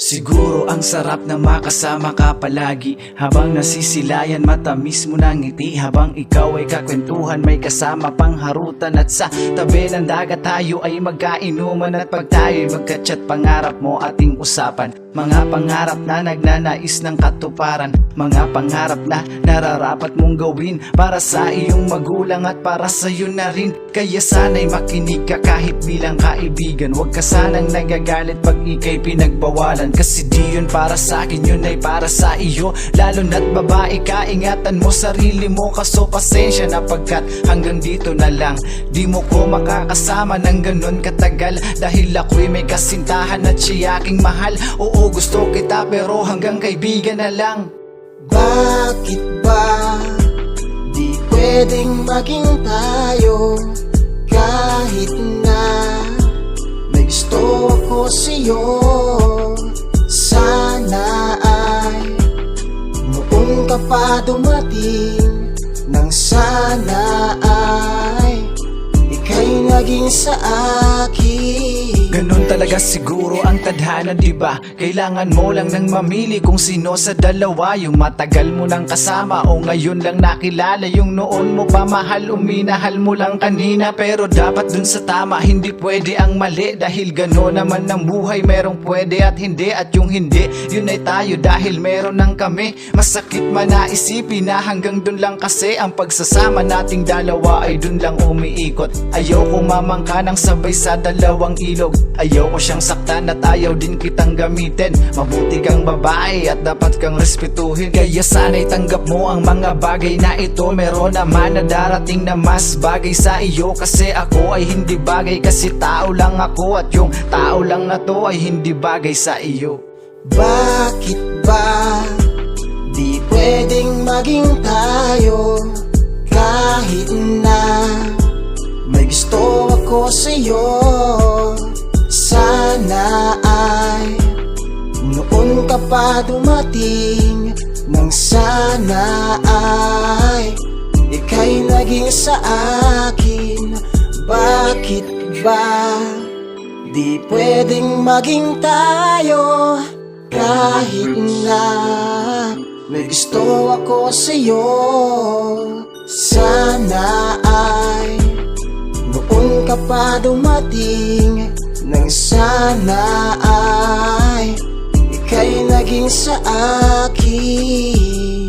Siguro ang sarap na makasama ka palagi, habang nasisilayan matamis mo ng ngiti, habang ikaw ay kakwentuhan may kasama pang harutan, at sa tabi ng dagat tayo ay magkainuman, at pag tayo'y magkachat pangarap mo ating usapan. Mga pangarap na nagnanais ng katuparan, mga pangarap na nararapat mong gawin para sa iyong magulang at para sa iyo na rin. Kaya sana'y makinig ka kahit bilang kaibigan, huwag ka sanang nagagalit pag ika'y pinagbawalan, kasi di yun para sa akin, yun ay para sa iyo. Lalo na't babae ka, ingatan mo sarili mo, kaso pasensya na pagkat hanggang dito na lang. Di mo ko makakasama ng ganun katagal, dahil ako'y may kasintahan at siya aking mahal. Oo, gusto kita pero hanggang kaibigan na lang. Bakit ba di pwedeng maging tayo, kahit na may gusto ako sa'yo? Sana ay noon ka pa dumating, nang sana ay ika'y naging sa akin. Ganun talaga siguro ang tadhana, diba? Kailangan mo lang nang mamili kung sino sa dalawa yung matagal mo nang kasama, o ngayon lang nakilala yung noon mo pa mahal, uminahal mo lang kanina. Pero dapat dun sa tama, hindi pwede ang mali, dahil gano'n naman ang buhay, merong pwede at hindi, at yung hindi, yun ay tayo dahil meron ng kami. Masakit man na isipin na hanggang dun lang, kasi ang pagsasama nating dalawa ay dun lang umiikot. Ayoko mamangka ng sabay sa dalawang ilog, ayoko siyang saktan at ayaw din kitang gamitin. Mabuti kang babae at dapat kang respetuhin, kaya sana'y tanggap mo ang mga bagay na ito. Meron naman na darating na mas bagay sa iyo, kasi ako ay hindi bagay, kasi tao lang ako, at yung tao lang na to ay hindi bagay sa iyo. Bakit ba di pwedeng maging tayo, kahit na may gusto ako sa'yo? Sana ay noon ka pa dumating, nang sana ay ika'y naging sa akin. Bakit ba di pwedeng maging tayo, kahit na may gusto ako sa'yo? Sana ay noon ka pa dumating, nang sana ay ika'y naging sa akin.